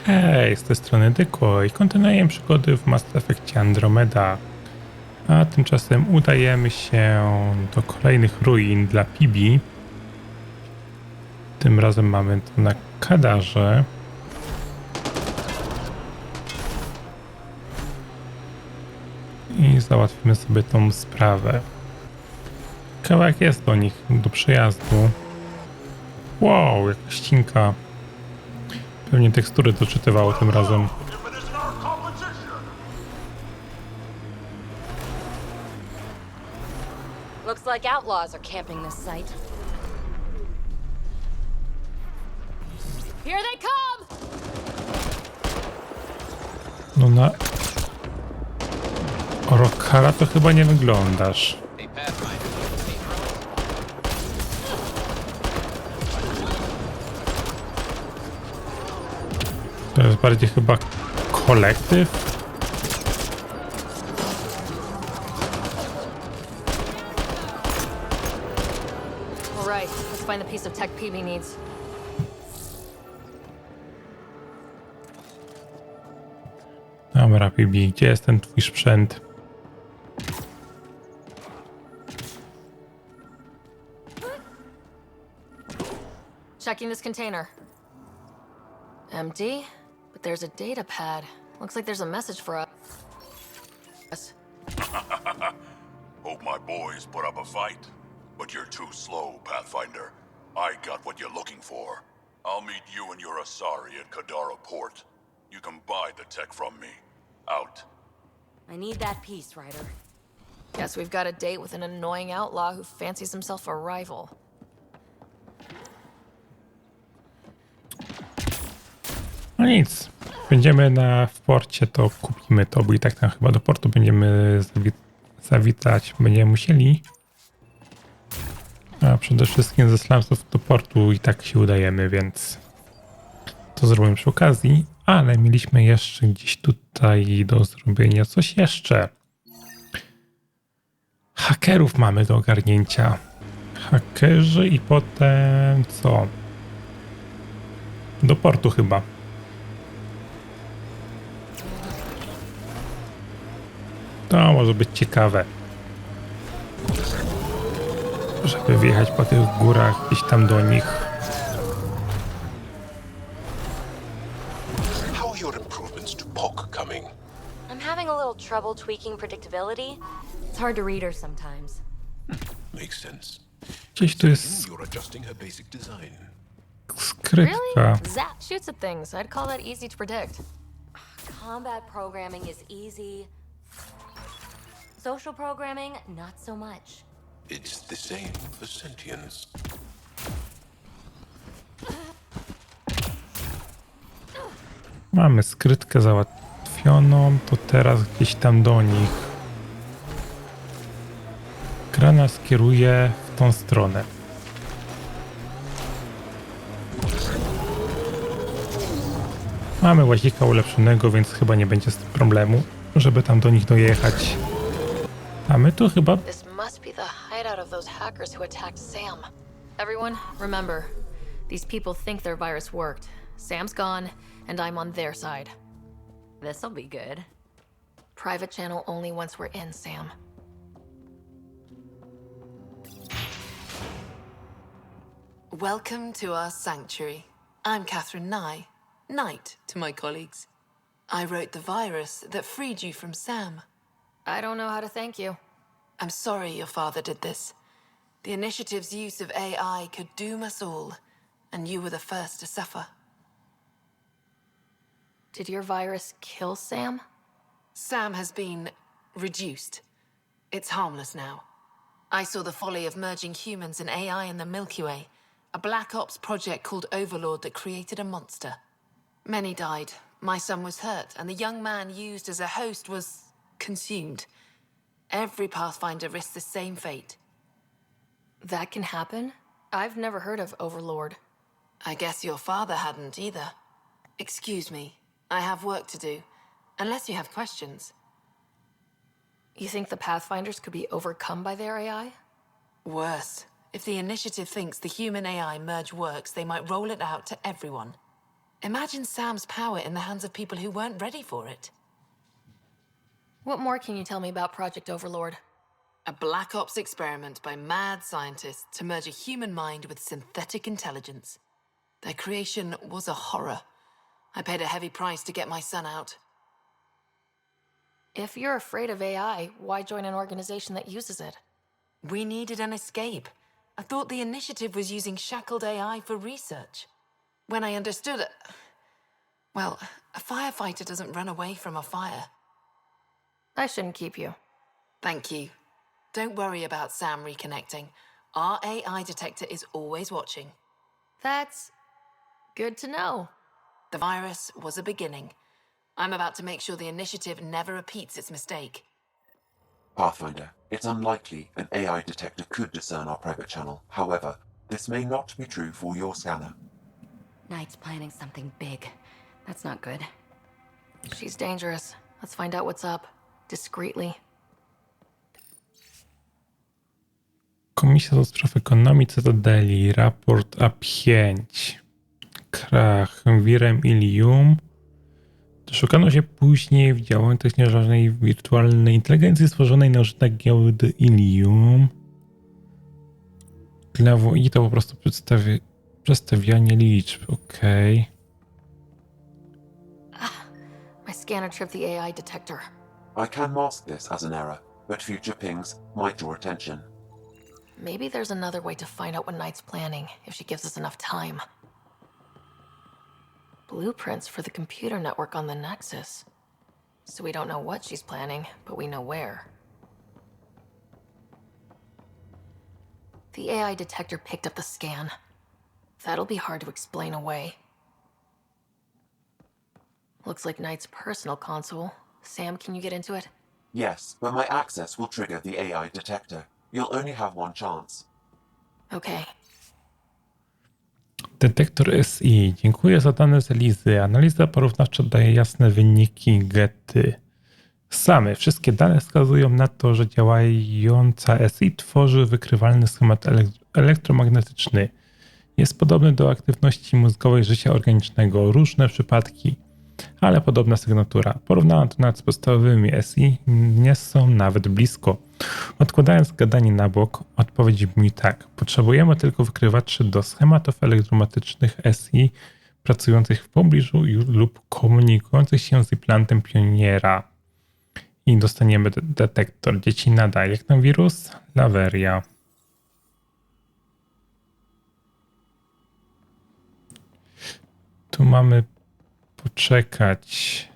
Hej, z tej strony Dyko i kontynuujemy przygody w Mass Effectie Andromeda. A tymczasem udajemy się do kolejnych ruin dla Pibi. Tym razem mamy to na Kadarze. I załatwimy sobie tą sprawę. Kawałek jest do nich, do przejazdu. Wow, jaka ścinka. Pewnie tekstury doczytywało tym razem. Looks like outlaws are camping this site. Here they come! No na Rokara to chyba nie wyglądasz. To jest bardziej chyba kolektyw. All right, let's find the piece of tech PB needs. Dobra, Pibi, gdzie jest ten twój sprzęt? Checking this container. Empty, but there's a data pad. Looks like there's a message for us. Hope my boys put up a fight, but you're too slow, Pathfinder. I got what you're looking for. I'll meet you and your Asari at Kadarze Port. You can buy the tech from me. Out. I need that piece, Ryder. Guess we've got a date with an annoying outlaw who fancies himself a rival. No nic, będziemy w porcie, to kupimy to, bo i tak tam chyba do portu będziemy zawitać, będziemy musieli. A przede wszystkim ze slumsów do portu i tak się udajemy, więc to zrobimy przy okazji, ale mieliśmy jeszcze gdzieś tutaj do zrobienia coś jeszcze. Hakerów mamy do ogarnięcia. Hakerzy i potem co? Do portu chyba. To może być ciekawe. Żeby wjechać po tych górach gdzieś tam do nich. How are your improvements to POC coming? I'm having a little trouble tweaking predictability. It's hard to read her sometimes. Makes sense. Gdzieś tu jest You're adjusting her basic design. skrytka. Really? Zap shoots at things. I'd call that easy to predict. Combat programming is easy. Social programming, not so much. It's the same for sentience. Mamy skrytkę załatwioną, to teraz gdzieś tam do nich. Gra nas kieruje w tą stronę. Mamy łazika ulepszonego, więc chyba nie będzie problemu, żeby tam do nich dojechać. A my tu chyba... This must be the hideout of those hackers who attacked Sam. Everyone, remember, these people think their virus worked. Sam's gone, and I'm on their side. This'll be good. Private channel only once we're in, Sam. Welcome to our sanctuary. I'm Catherine Nye, Knight to my colleagues. I wrote the virus that freed you from Sam. I don't know how to thank you. I'm sorry your father did this. The initiative's use of AI could doom us all, and you were the first to suffer. Did your virus kill Sam? Sam has been reduced. It's harmless now. I saw the folly of merging humans and AI in the Milky Way, a Black Ops project called Overlord that created a monster. Many died. My son was hurt, and the young man used as a host was consumed. Every Pathfinder risks the same fate. That can happen? I've never heard of Overlord. I guess your father hadn't either. Excuse me, I have work to do. Unless you have questions. You think the Pathfinders could be overcome by their AI? Worse. If the initiative thinks the human AI merge works, they might roll it out to everyone. Imagine Sam's power in the hands of people who weren't ready for it. What more can you tell me about Project Overlord? A Black Ops experiment by mad scientists to merge a human mind with synthetic intelligence. Their creation was a horror. I paid a heavy price to get my son out. If you're afraid of AI, why join an organization that uses it? We needed an escape. I thought the initiative was using shackled AI for research. When I understood it... Well, a firefighter doesn't run away from a fire. I shouldn't keep you. Thank you. Don't worry about Sam reconnecting. Our AI detector is always watching. That's good to know. The virus was a beginning. I'm about to make sure the initiative never repeats its mistake. Pathfinder, it's unlikely an AI detector could discern our private channel. However, this may not be true for your scanner. Knight's planning something big. That's not good. She's dangerous. Let's find out what's up. Discreetly. Komisja do Spraw Ekonomii Cytadeli, raport A5. Krach, Wirem Ilium. Doszukano się później w działającej nieżarnej wirtualnej inteligencji stworzonej na użytek giełdy Ilium. Dla WI to po prostu przedstawianie liczb, okej. My scanner tripped the AI detector. I can mask this as an error, but future pings might draw attention. Maybe there's another way to find out what Knight's planning, if she gives us enough time. Blueprints for the computer network on the Nexus. So we don't know what she's planning, but we know where. The AI detector picked up the scan. That'll be hard to explain away. Looks like Knight's personal console. Sam, can you get into it? Yes, but my access will trigger the AI detector. You'll only have one chance. Okay. Detektor SI. Dziękuję za dane z Elizy. Analiza porównawcza daje jasne wyniki gety. Same wszystkie dane wskazują na to, że działająca SI tworzy wykrywalny schemat elektromagnetyczny. Jest podobny do aktywności mózgowej życia organicznego. Różne przypadki, ale podobna sygnatura. Porównana to nawet z podstawowymi SI, nie są nawet blisko. Odkładając gadanie na bok, odpowiedź brzmi tak. Potrzebujemy tylko wykrywaczy do schematów elektromagnetycznych SI pracujących w pobliżu lub komunikujących się z implantem Pioniera. I dostaniemy detektor. Dzieci nada. Jak tam wirus? Laweria. Tu mamy poczekać.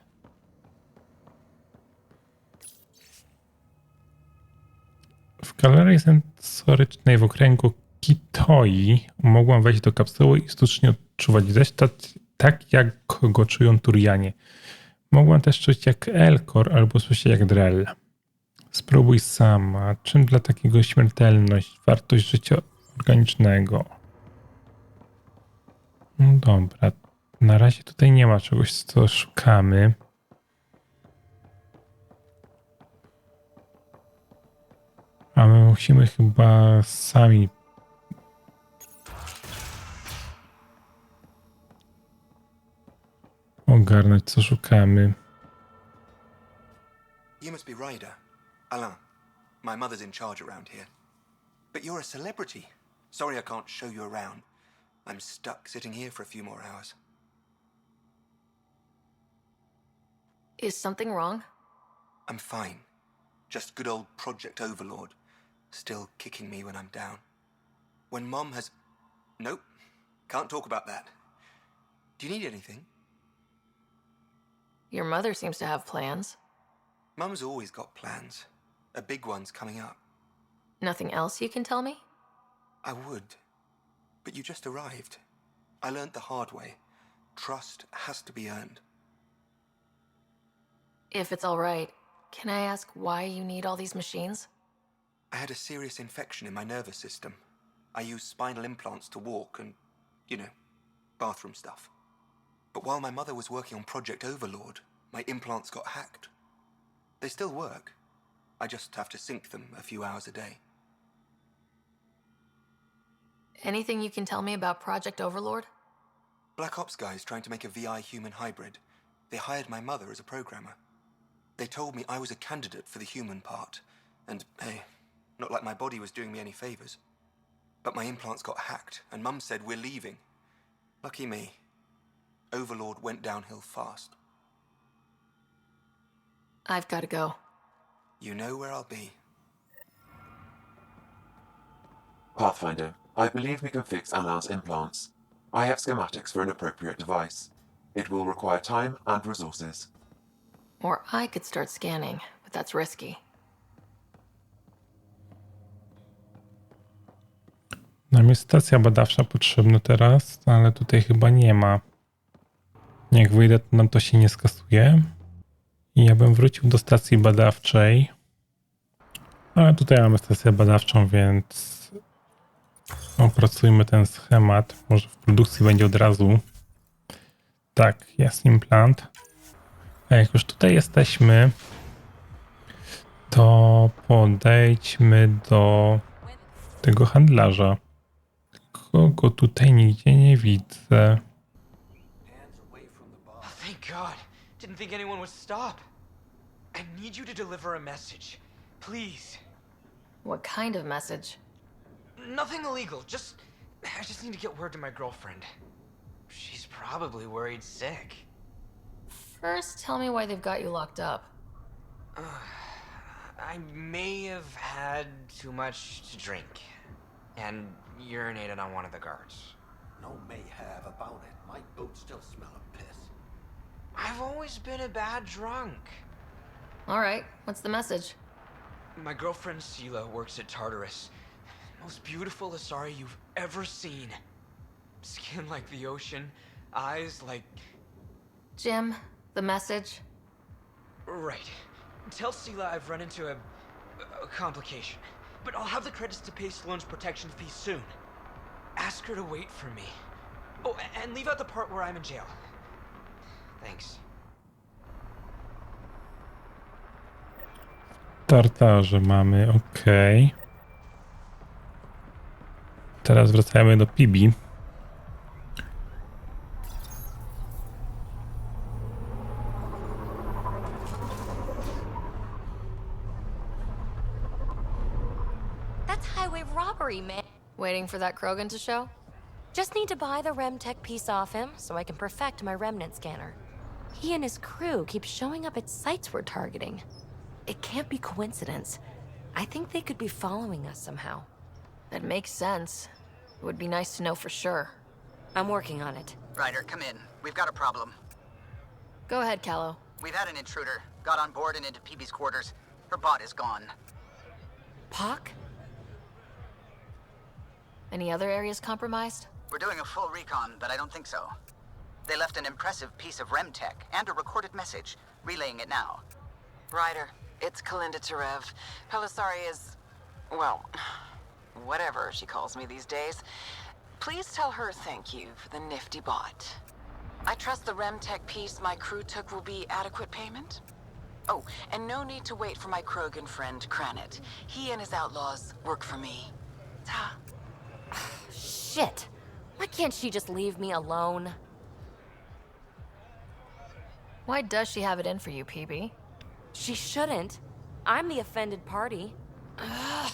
W galerii sensorycznej w okręgu Kitoi mogłam wejść do kapsuły i sztucznie odczuwać deszcz tak jak go czują Turianie. Mogłam też czuć jak Elkor albo słyszeć jak Drell. Spróbuj sama. Czym dla takiego śmiertelność? Wartość życia organicznego. No dobra. Na razie tutaj nie ma czegoś, co szukamy. A my musimy chyba sami ogarnąć, co szukamy. You must be Ryder. Alain. My mother's in charge around here. But you're a celebrity. Sorry I can't show you around. I'm stuck sitting here for a few more hours. Is something wrong? I'm fine. Just good old Project Overlord. Still kicking me when I'm down. When Mom has... Nope. Can't talk about that. Do you need anything? Your mother seems to have plans. Mum's always got plans. A big one's coming up. Nothing else you can tell me? I would. But you just arrived. I learned the hard way. Trust has to be earned. If it's all right, can I ask why you need all these machines? I had a serious infection in my nervous system. I used spinal implants to walk and, you know, bathroom stuff. But while my mother was working on Project Overlord, my implants got hacked. They still work. I just have to sync them a few hours a day. Anything you can tell me about Project Overlord? Black Ops guys trying to make a VI-human hybrid. They hired my mother as a programmer. They told me I was a candidate for the human part. And, hey, not like my body was doing me any favors. But my implants got hacked, and Mum said we're leaving. Lucky me. Overlord went downhill fast. I've got to go. You know where I'll be. Pathfinder, I believe we can fix Alan's implants. I have schematics for an appropriate device. It will require time and resources. Or I could start scanning, but that's risky. Nam jest stacja badawcza potrzebna teraz, ale tutaj chyba nie ma. Jak wyjdę, to nam to się nie skasuje. I ja bym wrócił do stacji badawczej. Ale tutaj mamy stację badawczą, więc opracujmy ten schemat. Może w produkcji będzie od razu. Tak, jest implant. A jak już tutaj jesteśmy, to podejdźmy do tego handlarza. Kogo tutaj nigdzie nie widzę. Oh, thank God. Didn't think anyone would stop. I need you to deliver a message. Please. What kind of message? Nothing illegal. I just need to get word to my girlfriend. She's probably worried sick. First, tell me why they've got you locked up. I may have had too much to drink and urinated on one of the guards. No may have about it. My boots still smell of piss. I've always been a bad drunk. All right, what's the message? My girlfriend Sela works at Tartarus. Most beautiful Asari you've ever seen. Skin like the ocean, eyes like... Jim, the message? Right. Tell Sela I've run into a complication. But I'll have the credits to pay Sloane's protection fee soon. Ask her to wait for me. Oh, and leave out the part where I'm in jail. Thanks. Tartarze mamy, okej. Teraz wracamy do Pibi. That's highway robbery, man. Waiting for that Krogan to show? Just need to buy the Remtech piece off him so I can perfect my remnant scanner. He and his crew keep showing up at sites we're targeting. It can't be coincidence. I think they could be following us somehow. That makes sense. It would be nice to know for sure. I'm working on it. Ryder, come in. We've got a problem. Go ahead, Callow. We've had an intruder. Got on board and into PB's quarters. Her bot is gone. Pock? Any other areas compromised? We're doing a full recon, but I don't think so. They left an impressive piece of Remtech and a recorded message, relaying it now. Ryder, it's Kalinda Tarev. Pelisari is... well, whatever she calls me these days. Please tell her thank you for the nifty bot. I trust the Remtech piece my crew took will be adequate payment. Oh, and no need to wait for my Krogan friend, Kranit. He and his outlaws work for me. Ta. Shit. Why can't she just leave me alone? Why does she have it in for you, PB? She shouldn't. I'm the offended party. Ugh.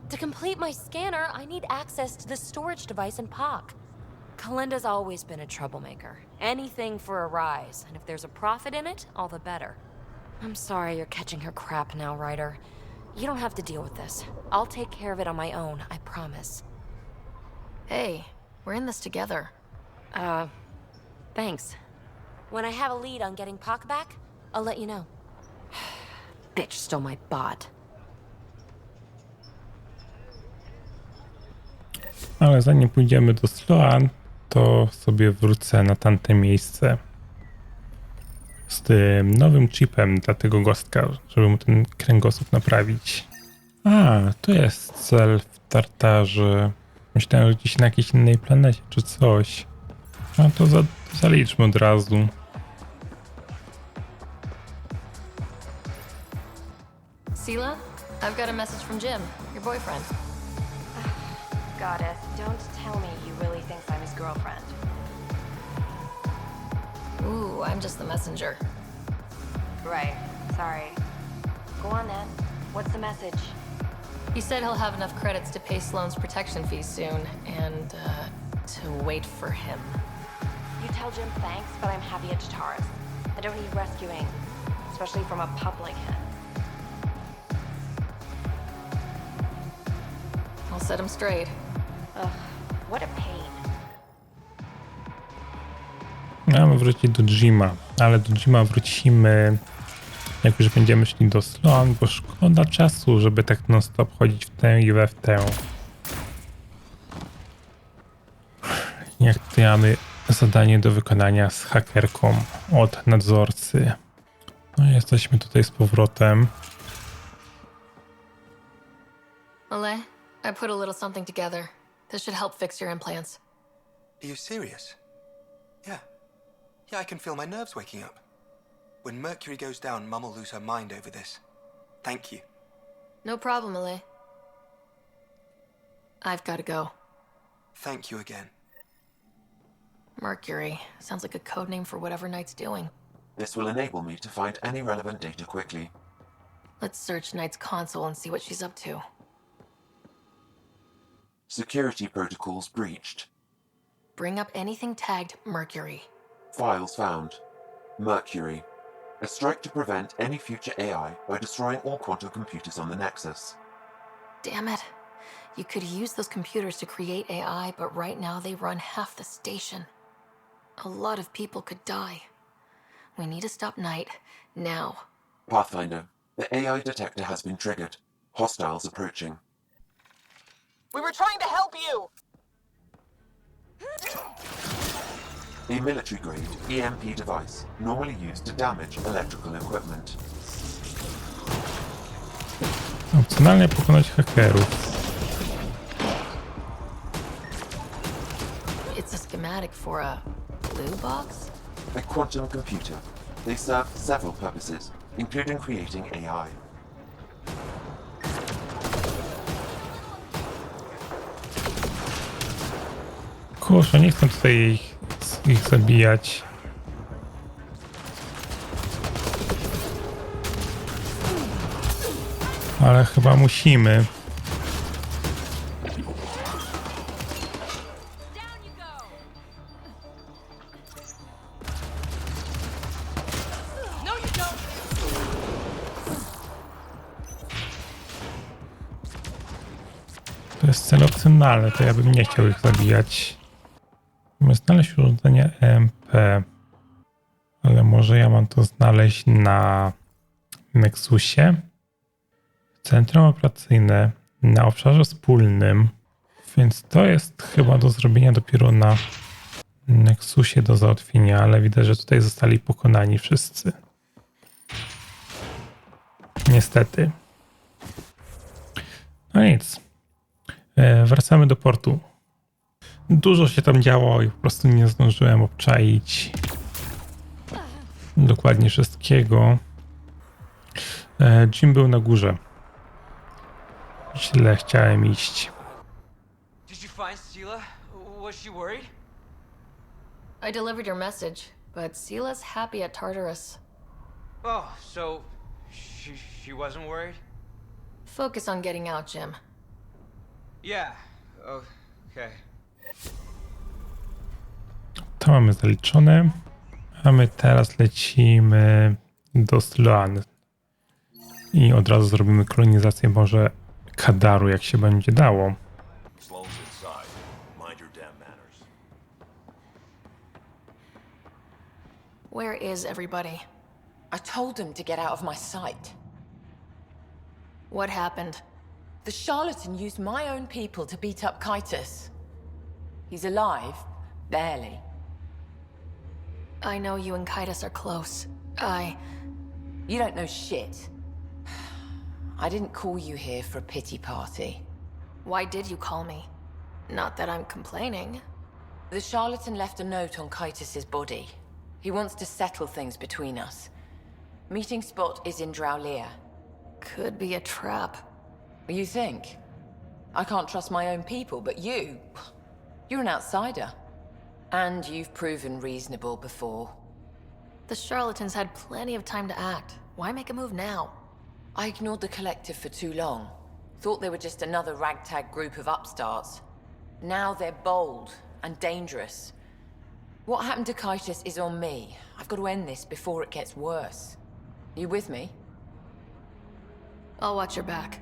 To complete my scanner, I need access to the storage device in POC. Kalinda's always been a troublemaker. Anything for a rise, and if there's a profit in it, all the better. I'm sorry you're catching her crap now, Ryder. You don't have to deal with this. I'll take care of it on my own, I promise. Hey, we're in this together. Thanks. When I have a lead on getting POC back, I'll let you know. Bitch stole my bot. Ale zanim pójdziemy do Sloan, to sobie wrócę na tamte miejsce z tym nowym chipem dla tego gostka, żeby mu ten kręgosłup naprawić. A, to jest cel w Tartarze. Myślałem, że gdzieś na jakiejś innej planecie czy coś. No to zaliczmy od razu. Sela, I've got a message from Jim, your boyfriend. Goddess, don't tell me he really thinks I'm his girlfriend. Ooh, I'm just the messenger. Right. Sorry. Go on then. What's the message? He said he'll have enough credits to pay Sloane's protection fees soon, and, to wait for him. You tell Jim thanks, but I'm happy at Taurus. I don't need rescuing, especially from a pup like him. I'll set him straight. Ugh, what a pain. Mamy wrócić do Jima, ale do Jima wrócimy, jak już będziemy szli do Sloan, bo szkoda czasu, żeby tak non stop chodzić w tę i we w tę. Jak tutaj mamy zadanie do wykonania z hakerką od nadzorcy. No i jesteśmy tutaj z powrotem. Ale, I put a little something together. This should help fix your implants. Are you serious? Yeah. Yeah, I can feel my nerves waking up. When Mercury goes down, Mum will lose her mind over this. Thank you. No problem, Ale. I've got to go. Thank you again. Mercury. Sounds like a code name for whatever Knight's doing. This will enable me to find any relevant data quickly. Let's search Knight's console and see what she's up to. Security protocols breached. Bring up anything tagged Mercury. Files found. Mercury. A strike to prevent any future AI by destroying all quantum computers on the Nexus. Damn it. You could use those computers to create AI, but right now they run half the station. A lot of people could die. We need to stop Knight, now. Pathfinder. The AI detector has been triggered. Hostiles approaching. We were trying to help you! A military-grade EMP device, normally used to damage electrical equipment. Opcjonalnie pokonać hakerów. It's a schematic for a blue box? A quantum computer. They serve several purposes, including creating AI. Kurczę, nie chcę tutaj ich zabijać. Ale chyba musimy. To jest cel opcjonalny, to ja bym nie chciał ich zabijać. Musimy znaleźć urządzenie EMP. Ale może ja mam to znaleźć na Nexusie. Centrum operacyjne na obszarze wspólnym. Więc to jest chyba do zrobienia dopiero na Nexusie do załatwienia, ale widać, że tutaj zostali pokonani wszyscy. Niestety. No nic. Wracamy do portu. Dużo się tam działo i po prostu nie zdążyłem obczaić dokładnie wszystkiego. Jim był na górze. Źle chciałem iść. Did you find Sela? Was she worried? I delivered your message, but Sela's happy at Tartarus. Oh, so she wasn't worried? Focus on getting out, Jim. Yeah. Okay. To mamy zaliczone. A my teraz lecimy do Sloan. I od razu zrobimy kolonizację może Kadaru, jak się będzie dało. Sloane's inside. Mind your damn manners. Where is everybody? I told him to get out of my sight. What happened? The charlatan used my own people to beat up Kitus. He's alive, barely. I know you and Kitus are close. You don't know shit. I didn't call you here for a pity party. Why did you call me? Not that I'm complaining. The charlatan left a note on Kitus's body. He wants to settle things between us. Meeting spot is in Drowlear. Could be a trap. You think? I can't trust my own people, but you're an outsider. And you've proven reasonable before. The charlatans had plenty of time to act. Why make a move now? I ignored the collective for too long. Thought they were just another ragtag group of upstarts. Now they're bold and dangerous. What happened to Kaitis is on me. I've got to end this before it gets worse. You with me? I'll watch your back.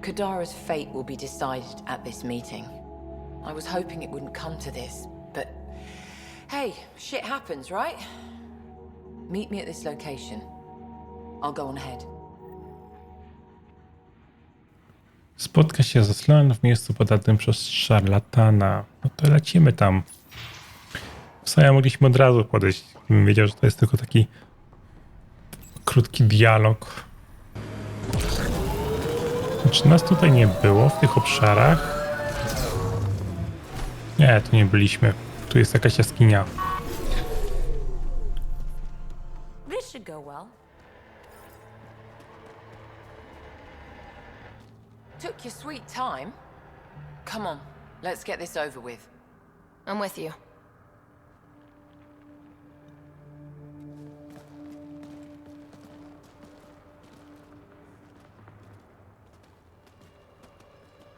Kadara's fate will be decided at this meeting. I was hoping it wouldn't come to this, but hey, shit happens, right? Meet me at this location. I'll go on ahead. Spotka się ze Sloan w miejscu podanym przez szarlatana. No to lecimy tam. W sumie mogliśmy od razu podejść. Bym wiedział, że to jest tylko taki krótki dialog. Czy nas tutaj nie było w tych obszarach? Nie, tu nie byliśmy. Tu jest jakaś jaskinia. This should go well. Took your sweet time. Come on, let's get this over with. I'm with you.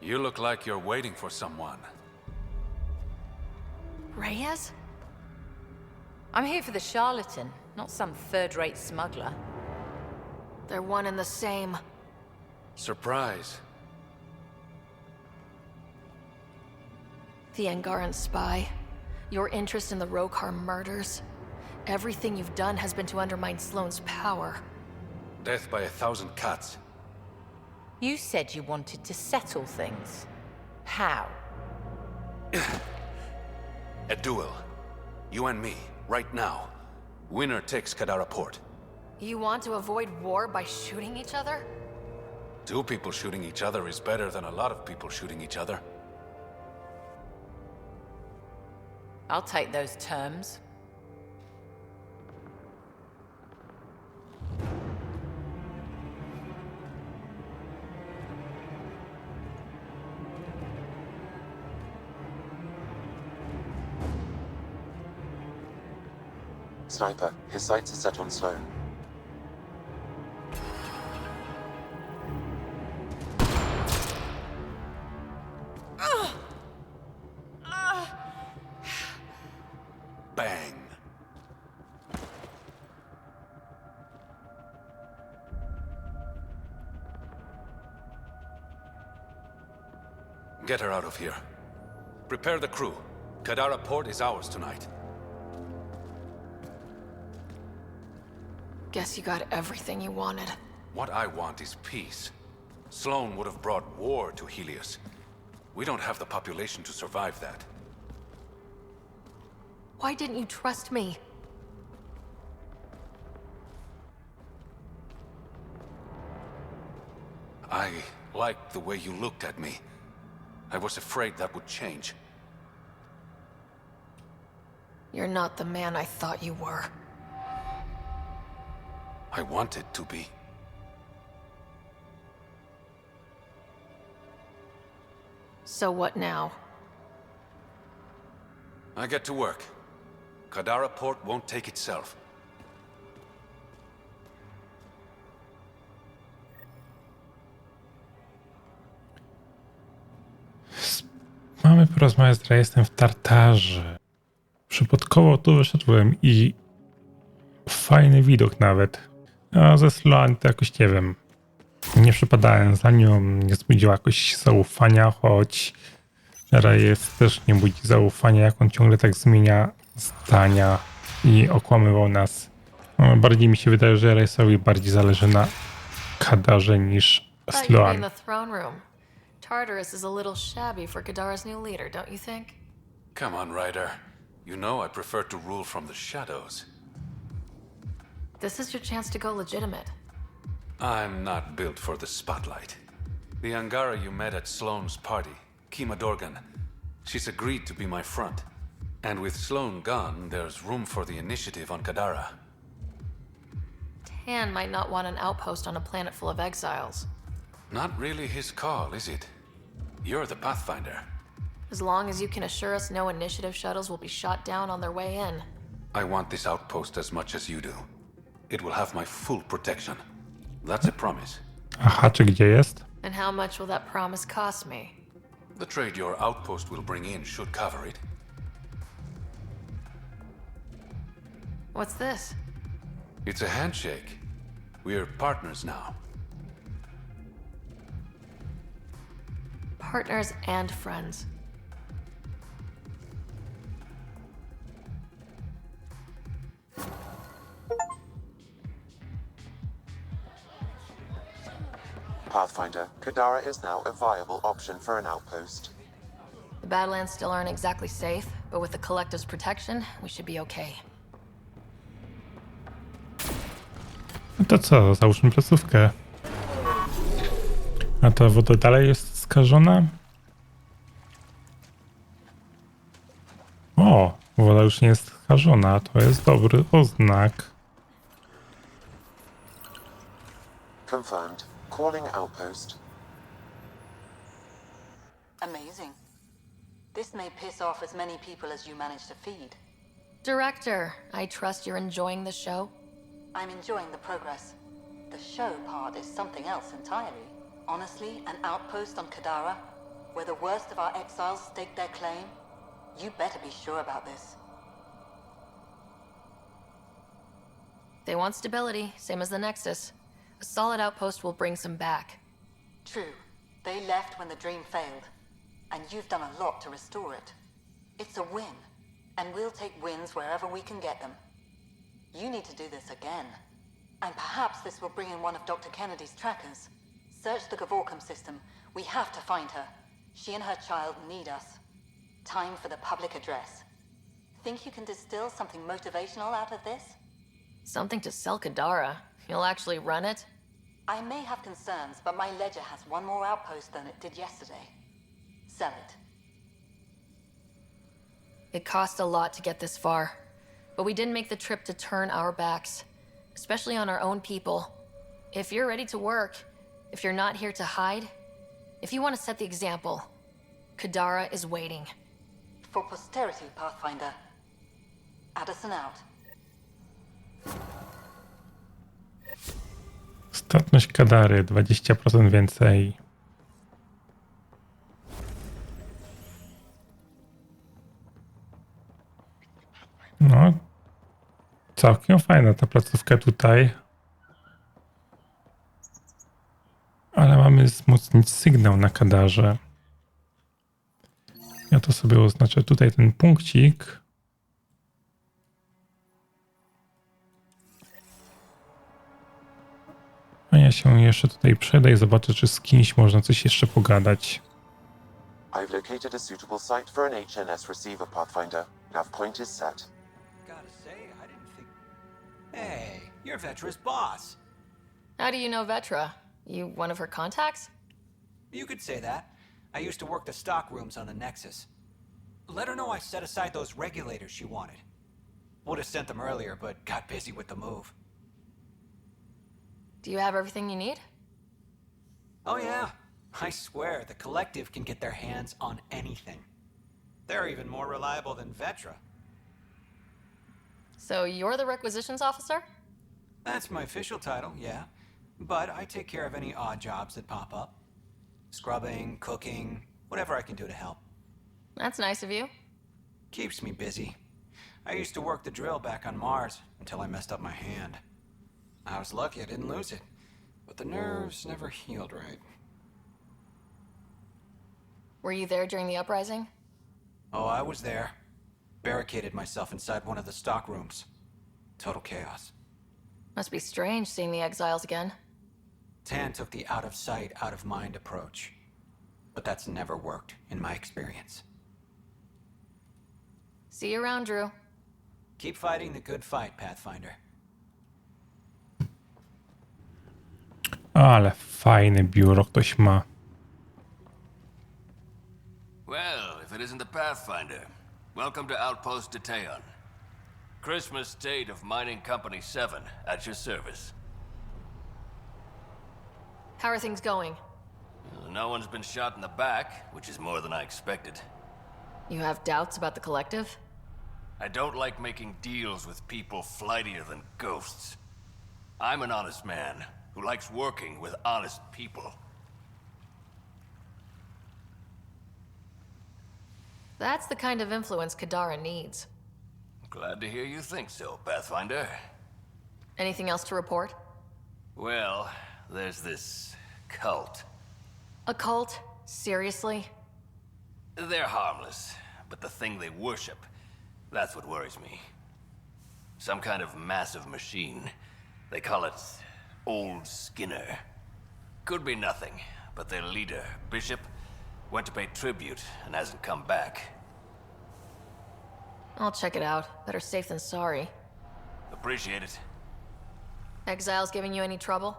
You look like you're waiting for someone. Reyes? I'm here for the charlatan, not some third-rate smuggler. They're one and the same. Surprise. The Angaran spy. Your interest in the Rokar murders. Everything you've done has been to undermine Sloane's power. Death by 1,000 cuts. You said you wanted to settle things. How? A duel. You and me, right now. Winner takes Kadara Port. You want to avoid war by shooting each other? 2 people shooting each other is better than a lot of people shooting each other. I'll take those terms. Sniper, his sights are set on Sloan. Bang. Get her out of here. Prepare the crew. Kadara Port is ours tonight. Guess you got everything you wanted. What I want is peace. Sloan would have brought war to Helios. We don't have the population to survive that. Why didn't you trust me? I liked the way you looked at me. I was afraid that would change. You're not the man I thought you were. I wanted to be. So what now? I get to work. Kadara Port won't take itself. Mamy porozmawiać z Rejesem w Tartarze. Przypadkowo tu wyszedłem i fajny widok nawet. A ze Sloan to jakoś nie wiem. Nie przypadałem za nią, nie zbudziła jakoś zaufania, choć Rejes też nie budzi zaufania, jak on ciągle tak zmienia zdania i okłamywał nas. No, bardziej mi się wydaje, że Rejesowi bardziej zależy na Kadarze niż Sloan. Tartarus is a little shabby for Kadara's new leader, don't you think? Come on, Ryder. You know I prefer to rule from the shadows. This is your chance to go legitimate. I'm not built for the spotlight. The Angara you met at Sloane's party, Kima Dorgan, she's agreed to be my front. And with Sloane gone, there's room for the initiative on Kadara. Tan might not want an outpost on a planet full of exiles. Not really his call, is it? You're the Pathfinder. As long as you can assure us no initiative shuttles will be shot down on their way in, I want this outpost as much as you do. It will have my full protection. That's a promise. A haczyk gdzie jest? And how much will that promise cost me? The trade your outpost will bring in should cover it. What's this? It's a handshake. We're partners now. Partners and friends. Pathfinder, Kadara is now a viable option for an outpost. The Badlands still aren't exactly safe, but with the Collective's protection, we should be okay. No to co, załóżmy placówkę. A ta woda dalej jest skażona? O, woda już nie jest skażona, to jest dobry oznak. Confirmed. Calling outpost. Amazing. This may piss off as many people as you manage to feed. Director, I trust you're enjoying the show? I'm enjoying the progress. The show part is something else entirely. Honestly, an outpost on Kadara, where the worst of our exiles stake their claim, you better be sure about this. They want stability, same as the Nexus. A solid outpost will bring some back. True. They left when the dream failed. And you've done a lot to restore it. It's a win. And we'll take wins wherever we can get them. You need to do this again. And perhaps this will bring in one of Dr. Kennedy's trackers. Search the GeForce system. We have to find her. She and her child need us. Time for the public address. Think you can distill something motivational out of this? Something to sell Kadara. You'll actually run it? I may have concerns, but my ledger has one more outpost than it did yesterday. Sell it. It cost a lot to get this far, but we didn't make the trip to turn our backs, especially on our own people. If you're ready to work, if you're not here to hide, if you want to set the example, Kadara is waiting. For posterity, Pathfinder. Addison out. Statność Kadary 20% więcej. No, całkiem fajna ta placówka tutaj. Ale mamy wzmocnić sygnał na Kadarze. Ja to sobie oznaczę tutaj ten punkcik. A ja się jeszcze tutaj przejdę i zobaczę, czy z kimś można coś jeszcze pogadać. I've located a suitable site for an HNS receiver, Pathfinder. Nav point is set. Gotta say, I didn't think... Hey, you're Vetra's boss. How do you know Vetra? You one of her contacts? You could say that. I used to work the stock rooms on the Nexus. Let her know I set aside those regulators she wanted. Would have sent them earlier, but got busy with the move. Do you have everything you need? Oh yeah. I swear, the Collective can get their hands on anything. They're even more reliable than Vetra. So you're the requisitions officer? That's my official title, yeah. But I take care of any odd jobs that pop up. Scrubbing, cooking, whatever I can do to help. That's nice of you. Keeps me busy. I used to work the drill back on Mars until I messed up my hand. I was lucky I didn't lose it, but the nerves never healed right. Were you there during the uprising? Oh, I was there. Barricaded myself inside one of the stock rooms. Total chaos. Must be strange seeing the exiles again. Tan took the out of sight, out of mind approach. But that's never worked, in my experience. See you around, Drew. Keep fighting the good fight, Pathfinder. Ale fajne biuro ktoś ma. Well, if it isn't the Pathfinder, welcome to Outpost Detayon. Christmas State of Mining Company 7, at your service. How are things going? No one's been shot in the back, which is more than I expected. You have doubts about the Collective? I don't like making deals with people flightier than ghosts. I'm an honest man who likes working with honest people. That's the kind of influence Kadara needs. Glad to hear you think so, Pathfinder. Anything else to report? Well, there's this cult. A cult? Seriously? They're harmless, but the thing they worship, that's what worries me. Some kind of massive machine. They call it Old Skinner. Could be nothing, but their leader, Bishop, went to pay tribute and hasn't come back. I'll check it out. Better safe than sorry. Appreciate it. Exiles giving you any trouble?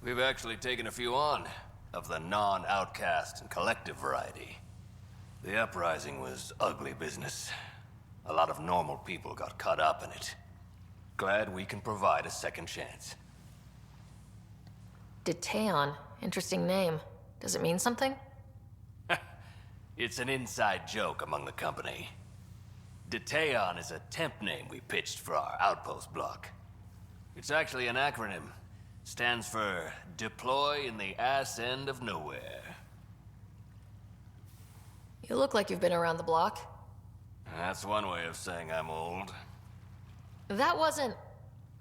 We've actually taken a few on, of the non-outcast and collective variety. The uprising was ugly business. A lot of normal people got caught up in it. Glad we can provide a second chance. Detaeon. Interesting name. Does it mean something? It's an inside joke among the company. Detaeon is a temp name we pitched for our outpost block. It's actually an acronym. Stands for Deploy in the Ass End of Nowhere. You look like you've been around the block. That's one way of saying I'm old. That wasn't...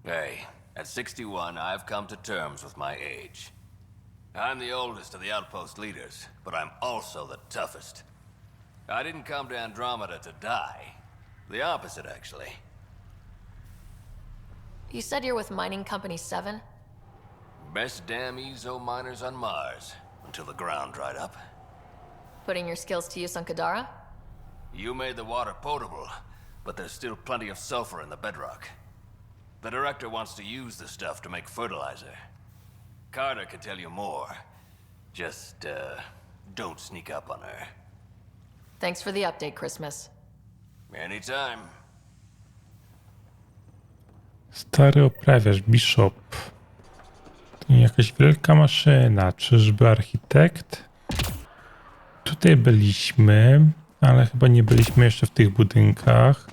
Hey, at 61, I've come to terms with my age. I'm the oldest of the outpost leaders, but I'm also the toughest. I didn't come to Andromeda to die. The opposite, actually. You said you're with Mining Company 7? Best damn ezo miners on Mars, until the ground dried up. Putting your skills to use on Kadara? You made the water potable, but there's still plenty of sulfur in the bedrock. The director wants to use the stuff to make fertilizer. Carter can tell you more. Just, don't sneak up on her. Thanks for the update, Christmas. Anytime. Stary oprawiacz, Bishop. To nie jakaś wielka maszyna. Czyżby architekt? Tutaj byliśmy, ale chyba nie byliśmy jeszcze w tych budynkach.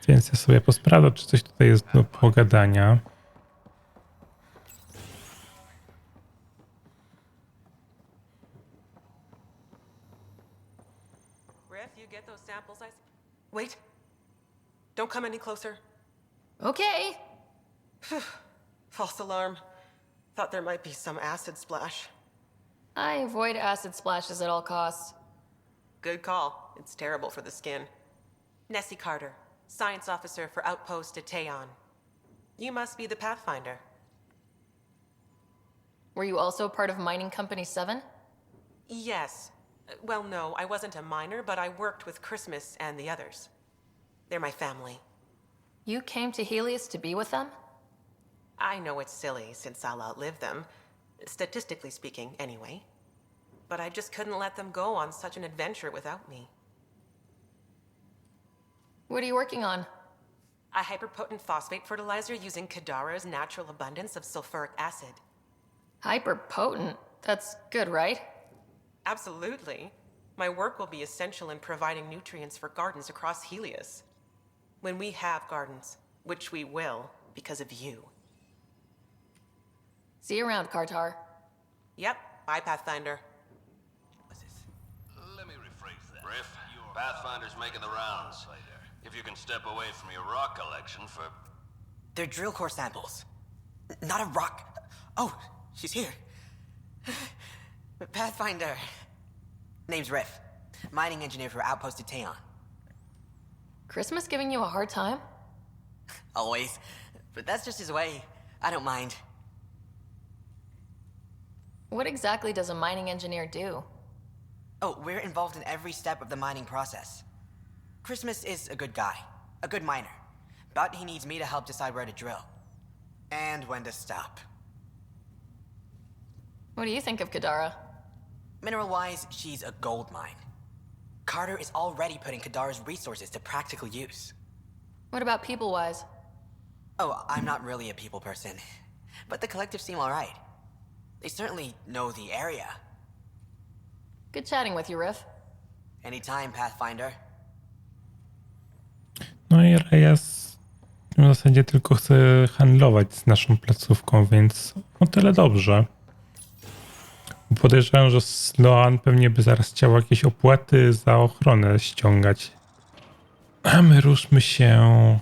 Więc ja sobie posprawdzę, czy coś tutaj jest do pogadania. Wait. Don't come any closer. Okay. False alarm. Thought there might be some acid splash. I avoid acid splashes at all costs. Good call. It's terrible for the skin. Nessie Carter, science officer for Outpost Detaeon. You must be the Pathfinder. Were you also part of Mining Company 7? Yes. Well, no, I wasn't a miner, but I worked with Christmas and the others. They're my family. You came to Helios to be with them? I know it's silly, since I'll outlive them. Statistically speaking, anyway. But I just couldn't let them go on such an adventure without me. What are you working on? A hyperpotent phosphate fertilizer using Kadara's natural abundance of sulfuric acid. Hyperpotent? That's good, right? Absolutely. My work will be essential in providing nutrients for gardens across Helios. When we have gardens, which we will, because of you. See you around, Kartar. Yep, bye, Pathfinder. Let me rephrase that. Riff, Pathfinder's making the rounds. If you can step away from your rock collection for... They're drill core samples. Not a rock... Oh, she's here. Pathfinder. Name's Riff. Mining engineer for Outpost Detaeon. Christmas giving you a hard time? Always. But that's just his way. I don't mind. What exactly does a mining engineer do? Oh, we're involved in every step of the mining process. Christmas is a good guy. A good miner. But he needs me to help decide where to drill. And when to stop. What do you think of Kadara? Mineral-wise, she's a gold mine. Carter is already putting Kadara's resources to practical use. What about people-wise? Oh, I'm not really a people person. But the collective seem alright. They certainly know the area. Good chatting with you, Riff. Anytime, Pathfinder. No ja w zasadzie tylko chcę handlować z naszą placówką, więc o tyle dobrze. Podejrzewam, że Sloan pewnie by zaraz chciał jakieś opłaty za ochronę ściągać. A my ruszmy się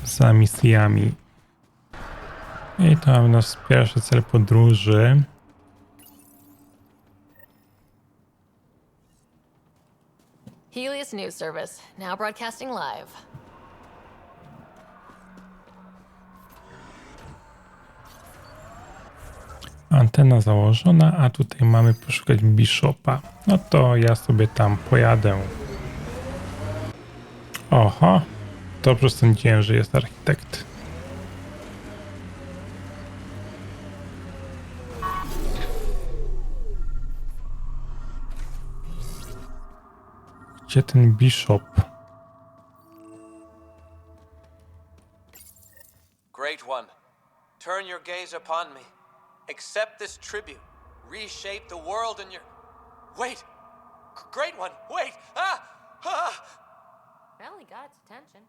za misjami. I to mamy nasz pierwszy cel podróży. Helios News Service, now broadcasting live. Antena założona, a tutaj mamy poszukać Bishopa. No to ja sobie tam pojadę. Oho, dobrze sądziłem, że jest architekt. Gdzie ten Bishop? Great one, turn your gaze upon me. Accept this tribute. Reshape the world in your... Wait! Great one, wait! Finally got its attention.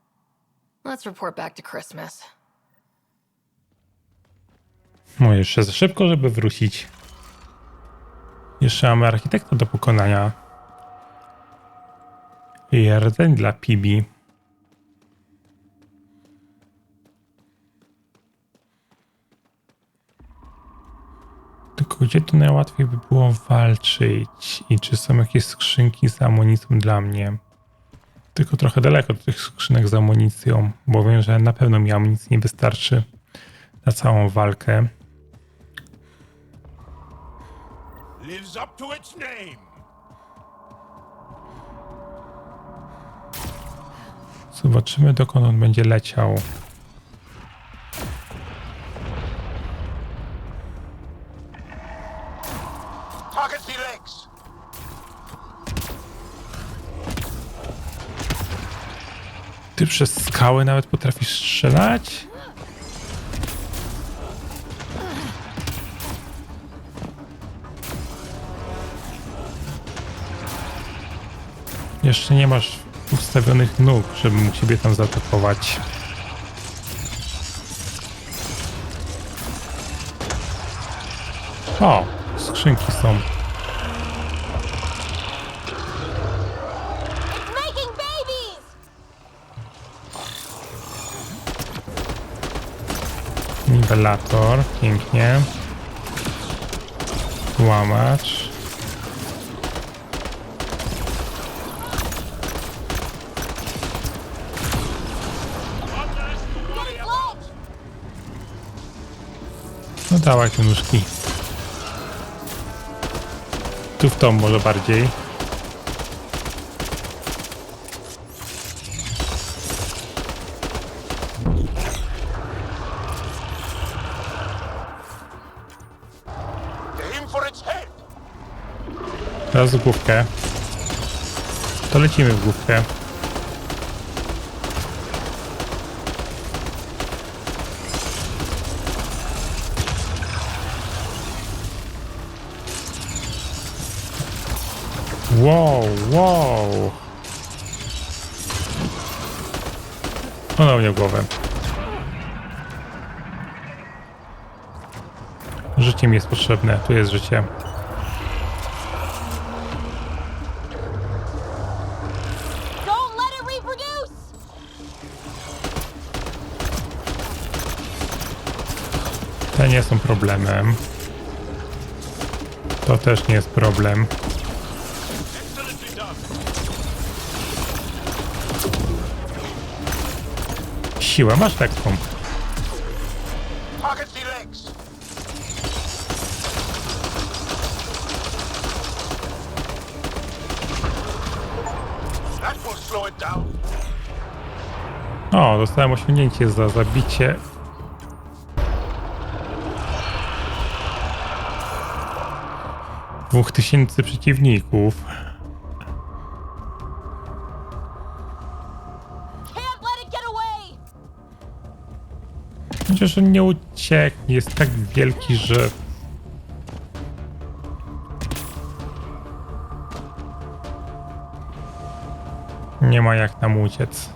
Let's report back to Christmas. No jeszcze za szybko, żeby wrócić. Jeszcze mamy architekta do pokonania. I rdzeń dla Pibi. Tylko gdzie tu najłatwiej by było walczyć? I czy są jakieś skrzynki z amunicją dla mnie? Tylko trochę daleko do tych skrzynek z amunicją, bo wiem, że na pewno mi amunicji nie wystarczy na całą walkę. Lives up to its name. Zobaczymy, dokąd on będzie leciał. Target the legs. Ty przez skały nawet potrafisz strzelać? Jeszcze nie masz ustawionych nóg, żeby mógł ciebie tam zaatakować. O, skrzynki są. Niwelator, pięknie. Łamacz. No dawaj te nóżki. Tu w tą może bardziej. Teraz w główkę. To lecimy w główkę. Wow, wow. Ponownie w głowę. Życie mi jest potrzebne. Tu jest życie. Te nie są problemem. To też nie jest problem. Siła masz taką. O, dostałem osiągnięcie za zabicie. Dwóch 2000 przeciwników. Chociaż on nie ucieknie, jest tak wielki, że... Nie ma jak nam uciec.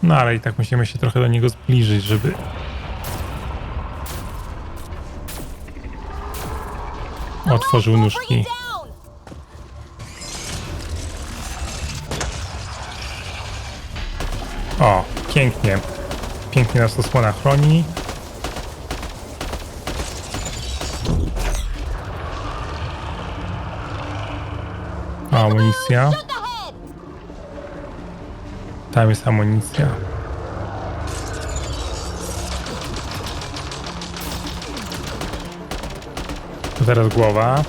No ale i tak musimy się trochę do niego zbliżyć, żeby... otworzył nóżki. O, pięknie. Pięknie nas osłona chroni. Amunicja. Tam jest amunicja. To teraz głowa.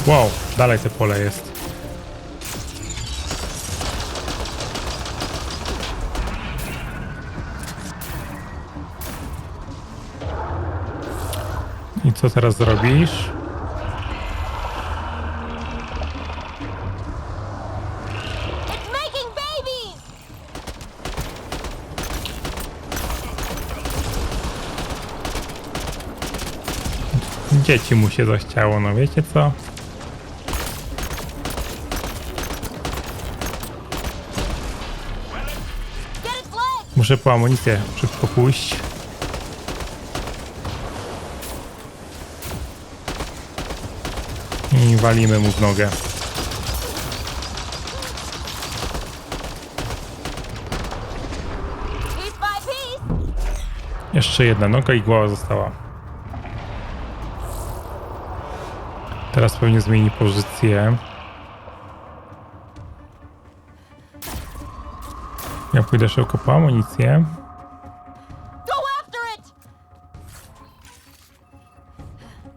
Wow, dalej te pole jest. I co teraz zrobisz? Dzieci mu się zachciało, no wiecie co? Muszę po amunicję szybko pójść. I walimy mu w nogę. Jeszcze jedna noga i głowa została. Teraz pewnie zmieni pozycję. Ja pójdę szybko po amunicję.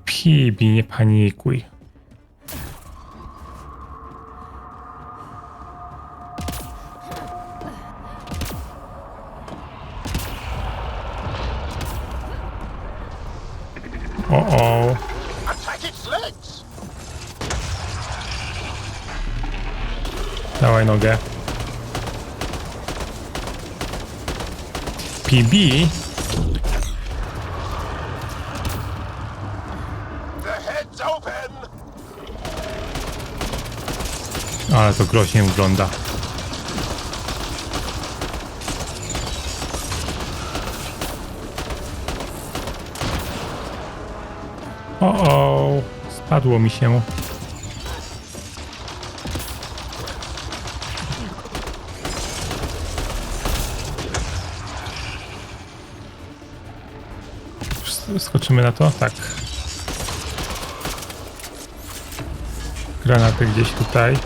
Pibi, nie panikuj. O. Dawaj nogę. PB. Ale to groźnie wygląda. O, spadło mi się. Skoczymy na to? Tak. Granaty gdzieś tutaj.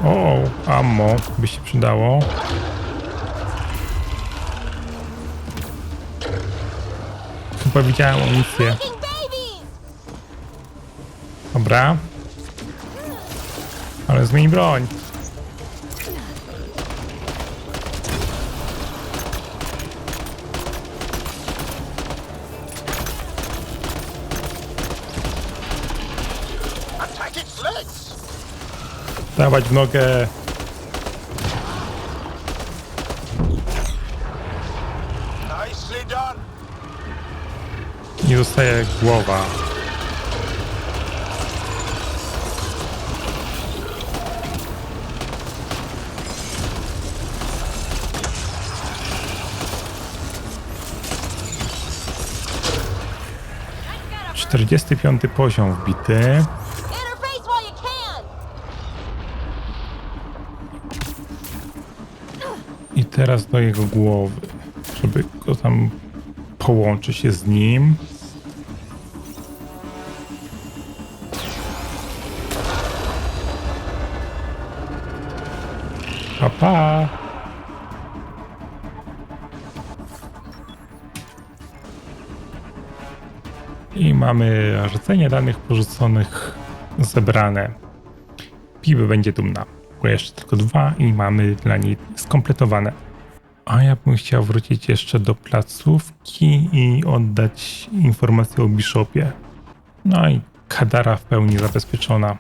O, ammo by się przydało. Chyba widziałem amunicję. Dobra. Ale zmień broń. Dawać w nogę. Nie zostaje głowa. Czterdziesty piąty poziom wbity. I teraz do jego głowy, żeby go tam połączyć się z nim. Pa. I mamy rdzenie danych porzuconych zebrane. Piby będzie dumna. Bo jeszcze tylko 2 i mamy dla niej skompletowane. A ja bym chciał wrócić jeszcze do placówki i oddać informację o Bishopie. No i Kadara w pełni zabezpieczona.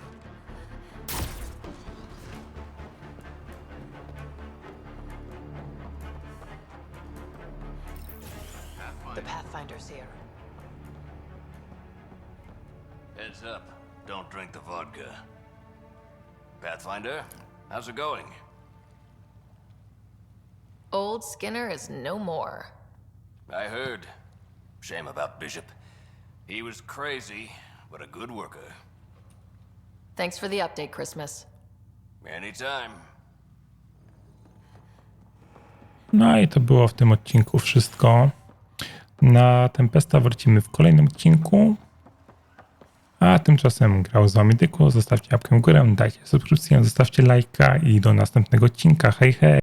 The Pathfinder's here. Heads up. Don't drink the vodka. Pathfinder, how's it going? Old Skinner is no more. I heard. Shame about Bishop. He was crazy, but a good worker. Thanks for the update, Christmas. Anytime. No i to było w tym odcinku wszystko. Na Tempesta wrócimy w kolejnym odcinku. A tymczasem grał z wami Dyku. Zostawcie łapkę w górę, dajcie subskrypcję, zostawcie lajka i do następnego odcinka. Hej, hej!